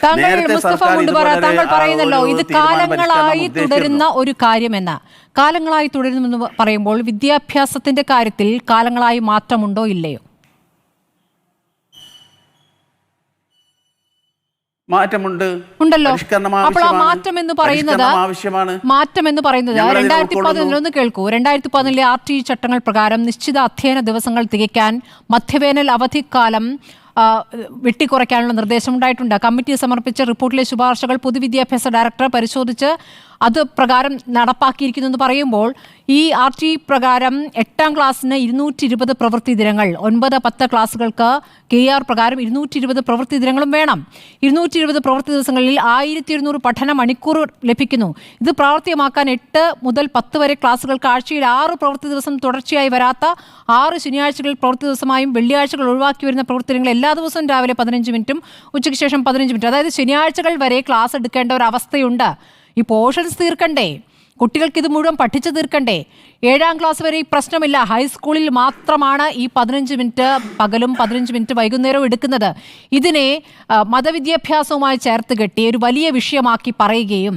താങ്കൾ പറയുന്നല്ലോ ഇത് കാലങ്ങളായി തുടരുന്ന ഒരു കാര്യമെന്ന്. കാലങ്ങളായി തുടരുമെന്ന് പറയുമ്പോൾ വിദ്യാഭ്യാസത്തിന്റെ കാര്യത്തിൽ കാലങ്ങളായി മാറ്റമുണ്ടോ ഇല്ലയോ? മാറ്റമുണ്ട്, ഉണ്ടല്ലോ. അപ്പോൾ ആ മാറ്റം എന്ന് പറയുന്നത് 2011 കേൾക്കൂ. 2011 RT ചട്ടങ്ങൾ പ്രകാരം നിശ്ചിത അധ്യയന ദിവസങ്ങൾ തികയ്ക്കാൻ മധ്യവേനൽ അവധിക്കാലം വെട്ടിക്കുറയ്ക്കാനുള്ള നിർദ്ദേശമുണ്ടായിട്ടുണ്ട്. കമ്മിറ്റി സമർപ്പിച്ച റിപ്പോർട്ടിലെ ശുപാർശകൾ പൊതുവിദ്യാഭ്യാസ ഡയറക്ടർ പരിശോധിച്ച് അത് പ്രകാരം നടപ്പാക്കിയിരിക്കുന്നു എന്ന് പറയുമ്പോൾ ഈ RT പ്രകാരം 8ാം ക്ലാസ്സിന് 220 പ്രവൃത്തി ദിനങ്ങൾ, 9-10 ക്ലാസ്സുകൾക്ക് KR പ്രകാരം 220 പ്രവൃത്തി ദിനങ്ങളും വേണം. 220 പ്രവൃത്തി ദിവസങ്ങളിൽ 1200 പഠന മണിക്കൂർ ലഭിക്കുന്നു. ഇത് പ്രാവർത്തികമാക്കാൻ 8 മുതൽ 10 വരെ ക്ലാസ്സുകൾക്ക് ആഴ്ചയിൽ 6 പ്രവൃത്തി ദിവസം തുടർച്ചയായി വരാത്ത 6 ശനിയാഴ്ചകളിൽ പ്രവൃത്തി ദിവസമായും വെള്ളിയാഴ്ചകൾ ഒഴിവാക്കി വരുന്ന പ്രവൃത്തി ദിനങ്ങൾ എല്ലാ ദിവസവും രാവിലെ 15 മിനിറ്റും ഉച്ചയ്ക്ക് ശേഷം 15 മിനിറ്റ്, അതായത് ശനിയാഴ്ചകൾ വരെ ക്ലാസ് എടുക്കേണ്ട ഒരു അവസ്ഥയുണ്ട്. ഈ പോർഷൻസ് തീർക്കണ്ടേ? കുട്ടികൾക്ക് ഇത് മുഴുവൻ പഠിച്ചു തീർക്കണ്ടേ? 7ാം ക്ലാസ് വരെ ഈ പ്രശ്നമില്ല. ഹൈസ്കൂളിൽ മാത്രമാണ് ഈ 15 മിനിറ്റ് പകലും 15 മിനിറ്റ് വൈകുന്നേരവും എടുക്കുന്നത്. ഇതിനെ മതവിദ്യാഭ്യാസവുമായി ചേർത്ത് കെട്ടി ഒരു വലിയ വിഷയമാക്കി പറയുകയും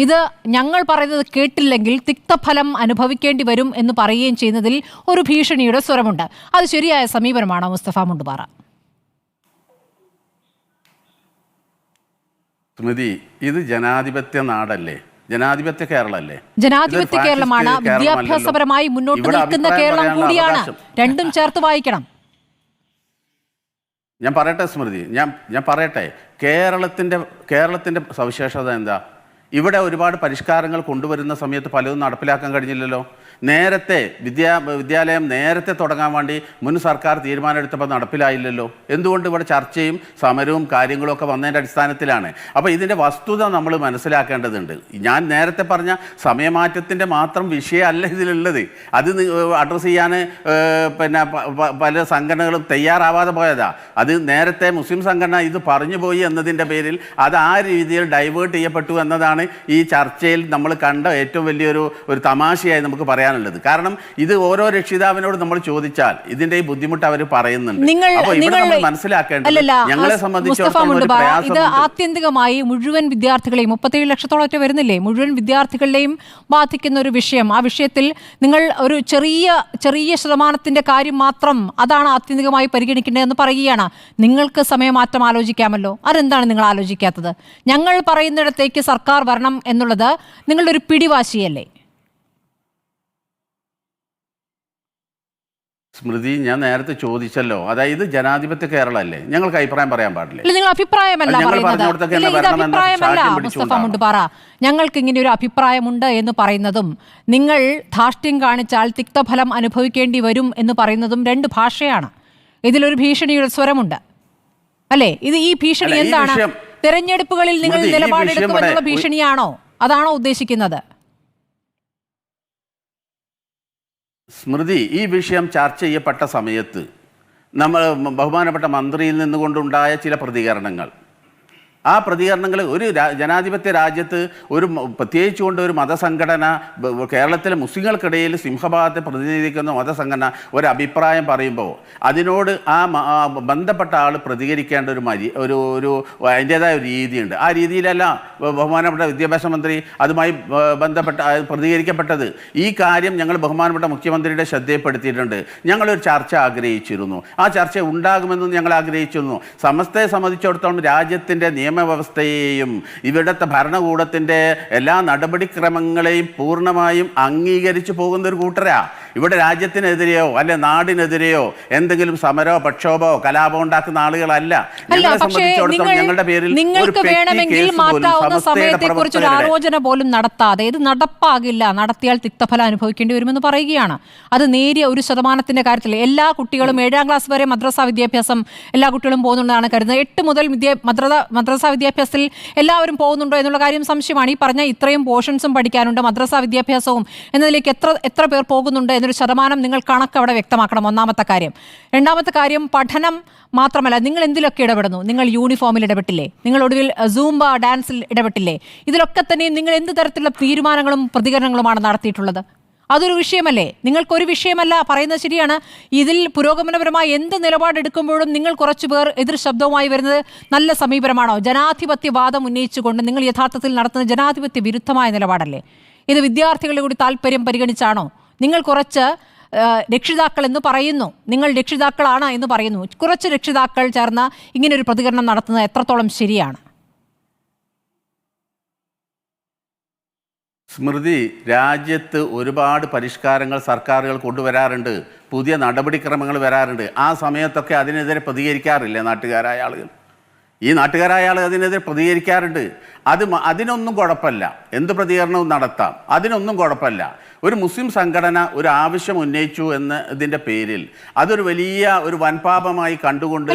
ഇത് ഞങ്ങൾ പറയുന്നത് കേട്ടില്ലെങ്കിൽ തിക്തഫലം അനുഭവിക്കേണ്ടി വരും എന്ന് പറയുകയും ചെയ്യുന്നതിൽ ഒരു ഭീഷണിയുടെ സ്വരമുണ്ട്. അത് ശരിയായ സമീപനമാണോ മുസ്തഫ മുണ്ടുപാറ? സ്മൃതി, ഇത് ജനാധിപത്യ നാടല്ലേ? ജനാധിപത്യ കേരളല്ലേ? ജനാധിപത്യ കേരളമാണ്. വിദ്യാഭ്യാസപരമായി മുന്നോട്ട് നിൽക്കുന്ന കേരളം കൂടിയാണ്. രണ്ടും ചേർത്ത് വായിക്കണം. ഞാൻ പറയട്ടെ സ്മൃതി, ഞാൻ പറയട്ടെ. കേരളത്തിന്റെ സവിശേഷത എന്താ? ഇവിടെ ഒരുപാട് പരിഷ്കാരങ്ങൾ കൊണ്ടുവരുന്ന സമയത്ത് പലതും നടപ്പിലാക്കാൻ കഴിഞ്ഞില്ലല്ലോ. നേരത്തെ വിദ്യാലയം നേരത്തെ തുടങ്ങാൻ വേണ്ടി മുൻ സർക്കാർ തീരുമാനമെടുത്തപ്പോൾ നടപ്പിലായില്ലല്ലോ. എന്തുകൊണ്ട്? ഇവിടെ ചർച്ചയും സമരവും കാര്യങ്ങളൊക്കെ വന്നതിൻ്റെ അടിസ്ഥാനത്തിലാണ്. അപ്പോൾ ഇതിൻ്റെ വസ്തുത നമ്മൾ മനസ്സിലാക്കേണ്ടതുണ്ട്. ഞാൻ നേരത്തെ പറഞ്ഞ സമയമാറ്റത്തിൻ്റെ മാത്രം വിഷയമല്ല ഇതിലുള്ളത്. അത് അഡ്രസ്സ് ചെയ്യാൻ പിന്നെ പല സംഘടനകളും തയ്യാറാവാതെ പോയതാ. അത് നേരത്തെ മുസ്ലിം സംഘടന ഇത് പറഞ്ഞു പോയി എന്നതിൻ്റെ പേരിൽ അത് ആ രീതിയിൽ ഡൈവേർട്ട് ചെയ്യപ്പെട്ടു എന്നതാണ് ഈ ചർച്ചയിൽ നമ്മൾ കണ്ട ഏറ്റവും വലിയൊരു തമാശയായി നമുക്ക് പറയാനുള്ളത്. കാരണം ഇത് ഓരോ രക്ഷിതാവിനോട് നമ്മൾ ചോദിച്ചാൽ ഇതിന്റെ ഈ ബുദ്ധിമുട്ട് അവർ പറയുന്നുണ്ട്. അപ്പോൾ ഇവിടെ നമ്മൾ മനസ്സിലാക്കേണ്ടത് ഞങ്ങളെ സംബന്ധിച്ചിടത്തോളം ഇത് ആത്യന്തികമായി മുഴുവൻ വിദ്യാർത്ഥികളെയും 37 ലക്ഷത്തോളം വരുന്നില്ലേ, മുഴുവൻ വിദ്യാർത്ഥികളെയും ബാധിക്കുന്ന ഒരു വിഷയം. ആ വിഷയത്തിൽ നിങ്ങൾ ഒരു ചെറിയ ശതമാനത്തിന്റെ കാര്യം മാത്രം അതാണ് ആത്യന്തികമായി പരിഗണിക്കേണ്ടതെന്ന് പറയുകയാണ്. നിങ്ങൾക്ക് സമയമാറ്റം ആലോചിക്കാമല്ലോ. അതെന്താണ് നിങ്ങൾ ആലോചിക്കാത്തത്? ഞങ്ങൾ പറയുന്നിടത്തേക്ക് സർക്കാർ വരണം എന്നുള്ളത് നിങ്ങളുടെ ഒരു പിടിവാശിയല്ലേ? സ്മൃതി, ഞാൻ നേരത്തെ ചോദിച്ചല്ലോ, അതായത് ജനാധിപത്യ കേരളല്ലേ, ഞങ്ങൾക്ക് അഭിപ്രായം പറയാൻ പാടില്ല. നിങ്ങൾ അഭിപ്രായമല്ല മുസ്തഫ മുണ്ടുപാറ, ഞങ്ങൾക്ക് ഇങ്ങനെ ഒരു അഭിപ്രായമുണ്ട് എന്ന് പറയുന്നതും നിങ്ങൾ ധാർഷ്ട്യം കാണിച്ചാൽ തിക്തഫലം അനുഭവിക്കേണ്ടി വരും എന്ന് പറയുന്നതും രണ്ട് ഭാഷയാണ്. ഇതിലൊരു ഭീഷണിയുടെ സ്വരമുണ്ട് അല്ലേ? ഈ ഭീഷണി എന്താണ്? തെരഞ്ഞെടുപ്പുകളിൽ നിങ്ങൾ നിലപാടെടുക്കുമെന്നുള്ള ഭീഷണിയാണോ? അതാണോ ഉദ്ദേശിക്കുന്നത്? സ്മൃതി, ഈ വിഷയം ചർച്ച ചെയ്യപ്പെട്ട സമയത്ത് നമ്മൾ ബഹുമാനപ്പെട്ട മന്ത്രിയിൽ നിന്നുകൊണ്ടുണ്ടായ ചില പ്രതികരണങ്ങൾ, ആ പ്രതികരണങ്ങൾ ഒരു ജനാധിപത്യ രാജ്യത്ത് പ്രത്യേകിച്ചുകൊണ്ട് ഒരു മതസംഘടന, കേരളത്തിലെ മുസ്ലിങ്ങൾക്കിടയിൽ സിംഹഭാഗത്തെ പ്രതിനിധീകരിക്കുന്ന മതസംഘടന ഒരു അഭിപ്രായം പറയുമ്പോൾ അതിനോട് ബന്ധപ്പെട്ട ആൾ പ്രതികരിക്കേണ്ട ഒരു അതിൻ്റേതായ ഒരു രീതിയുണ്ട്. ആ രീതിയിലല്ല ബഹുമാനപ്പെട്ട വിദ്യാഭ്യാസ മന്ത്രി അതുമായി ബന്ധപ്പെട്ട പ്രതികരിക്കപ്പെട്ടത്. ഈ കാര്യം ഞങ്ങൾ ബഹുമാനപ്പെട്ട മുഖ്യമന്ത്രിയുടെ ശ്രദ്ധയിൽപ്പെടുത്തിയിട്ടുണ്ട്. ഞങ്ങളൊരു ചർച്ച ആഗ്രഹിച്ചിരുന്നു. ആ ചർച്ച ഉണ്ടാകുമെന്ന് ഞങ്ങൾ ആഗ്രഹിച്ചിരുന്നു. സമസ്തയെ സംബന്ധിച്ചിടത്തോളം രാജ്യത്തിൻ്റെ നിയമവ്യവസ്ഥയെയും ഇവിടുത്തെ ഭരണകൂടത്തിൻ്റെ എല്ലാ നടപടിക്രമങ്ങളെയും പൂർണ്ണമായും അംഗീകരിച്ചു പോകുന്ന ഒരു കൂട്ടരാ. ഇവിടെ രാജ്യത്തിനെതിരെയോ അല്ലെ നാടിനെതിരെയോ എന്തെങ്കിലും സമരമോ പ്രക്ഷോഭമോ കലാപമോ ഉണ്ടാക്കുന്ന ആളുകളല്ല. ഞങ്ങളെ സംബന്ധിച്ചിടത്തോളം ഞങ്ങളുടെ പേരിൽ നിങ്ങൾക്ക് വേണമെങ്കിൽ മാറ്റാവുന്ന സമയത്തെക്കുറിച്ച് ഒരു ആലോചന പോലും നടത്താതെ ഇത് നടപ്പാകില്ല, നടത്തിയാൽ തിക്തഫലം അനുഭവിക്കേണ്ടി വരുമെന്ന് പറയുകയാണ്. അത് നേരിയ 1% കാര്യത്തിൽ എല്ലാ കുട്ടികളും 7ാം ക്ലാസ് വരെ മദ്രസ വിദ്യാഭ്യാസം എല്ലാ കുട്ടികളും പോകുന്നുണ്ടെന്നാണ് കരുതുന്നത്. 8 മുതൽ മദ്രസ വിദ്യാഭ്യാസത്തിൽ എല്ലാവരും പോകുന്നുണ്ടോ എന്നുള്ള കാര്യം സംശയമാണ്. ഈ പറഞ്ഞ ഇത്രയും പോർഷൻസും പഠിക്കാനുണ്ട്, മദ്രസ വിദ്യാഭ്യാസവും എന്നതിലേക്ക് എത്ര പേർ പോകുന്നുണ്ട് എന്നൊരു ശതമാനം നിങ്ങൾ കണക്ക് അവിടെ വ്യക്തമാക്കണം. ഒന്നാമത്തെ കാര്യം. രണ്ടാമത്തെ കാര്യം, പഠനം മാത്രമല്ല, നിങ്ങൾ എന്തിലൊക്കെ ഇടപെടുന്നു? നിങ്ങൾ യൂണിഫോമിൽ ഇടപെട്ടില്ലേ? നിങ്ങൾ ഒടുവിൽ സൂംബ ഡാൻസിൽ ഇടപെട്ടില്ലേ? ഇതിലൊക്കെ തന്നെ നിങ്ങൾ എന്ത് തരത്തിലുള്ള തീരുമാനങ്ങളും പ്രതികരണങ്ങളുമാണ് നടത്തിയിട്ടുള്ളത്? അതൊരു വിഷയമല്ലേ? നിങ്ങൾക്കൊരു വിഷയമല്ല പറയുന്നത് ശരിയാണ്. ഇതിൽ പുരോഗമനപരമായി എന്ത് നിലപാടെടുക്കുമ്പോഴും നിങ്ങൾ കുറച്ചു പേർ എതിർ ശബ്ദവുമായി വരുന്നത് നല്ല സമീപനമാണോ? ജനാധിപത്യവാദം ഉന്നയിച്ചുകൊണ്ട് നിങ്ങൾ യഥാർത്ഥത്തിൽ നടത്തുന്ന ജനാധിപത്യ വിരുദ്ധമായ നിലപാടല്ലേ? ഇത് വിദ്യാർത്ഥികളുടെ കൂടി താല്പര്യം പരിഗണിച്ചാണോ? നിങ്ങൾ കുറച്ച് രക്ഷിതാക്കൾ എന്ന് പറയുന്നു, നിങ്ങൾ രക്ഷിതാക്കളാണ് എന്ന് പറയുന്നു, കുറച്ച് രക്ഷിതാക്കൾ ചേർന്ന് ഇങ്ങനൊരു പ്രതികരണം നടത്തുന്നത് എത്രത്തോളം ശരിയാണ്? സ്മൃതി, രാജ്യത്ത് ഒരുപാട് പരിഷ്കാരങ്ങൾ സർക്കാരുകൾ കൊണ്ടുവരാറുണ്ട്, പുതിയ നടപടിക്രമങ്ങൾ വരാറുണ്ട്. ആ സമയത്തൊക്കെ അതിനെതിരെ പ്രതികരിക്കാറില്ല നാട്ടുകാരായ ആളുകൾ. ഈ നാട്ടുകാരായ ആളുകൾ അതിനെതിരെ പ്രതികരിക്കാറുണ്ട്. അതിനൊന്നും കുഴപ്പമില്ല, എന്ത് പ്രതികരണവും നടത്താം, അതിനൊന്നും കുഴപ്പമില്ല. ഒരു മുസ്ലിം സംഘടന ഒരു ആവശ്യം ഉന്നയിച്ചു എന്നതിന്റെ പേരിൽ അതൊരു വലിയ ഒരു വൻപാപമായി കണ്ടുകൊണ്ട്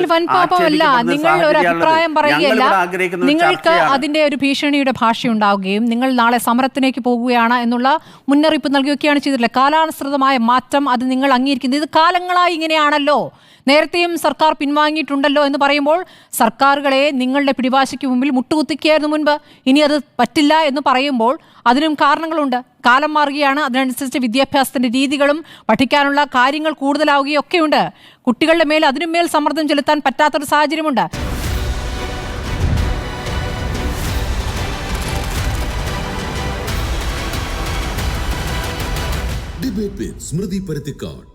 നിങ്ങൾക്ക് അതിന്റെ ഒരു ഭീഷണിയുടെ ഭാഷയുണ്ടാവുകയും നിങ്ങൾ നാളെ സമരത്തിലേക്ക് പോകുകയാണ് എന്നുള്ള മുന്നറിയിപ്പ് നൽകുകയൊക്കെയാണ് ചെയ്തിട്ടുള്ളത്. കാലാനുസൃതമായ മാറ്റം അത് നിങ്ങൾ അംഗീകരിക്കുന്നത്. ഇത് കാലങ്ങളായി ഇങ്ങനെയാണല്ലോ, നേരത്തെയും സർക്കാർ പിൻവാങ്ങിയിട്ടുണ്ടല്ലോ എന്ന് പറയുമ്പോൾ സർക്കാരുകളെ നിങ്ങളുടെ പിടിവാശിക്ക് മുമ്പിൽ മുട്ടുകുത്തിക്കുകയായിരുന്നു മുൻപ്. ഇനി അത് പറ്റില്ല എന്ന് പറയുമ്പോൾ അതിനും കാരണങ്ങളുണ്ട്. കാലം മാറുകയാണ്, അതിനനുസരിച്ച് വിദ്യാഭ്യാസത്തിന്റെ രീതികളും പഠിക്കാനുള്ള കാര്യങ്ങൾ കൂടുതലാവുകയും ഒക്കെയുണ്ട്. കുട്ടികളുടെ മേൽ അതിനും മേൽ സമ്മർദ്ദം ചെലുത്താൻ പറ്റാത്തൊരു സാഹചര്യമുണ്ട്. ഡിബേറ്റ് വിത്ത് സ്മൃതി പരുത്തിക്കാട്.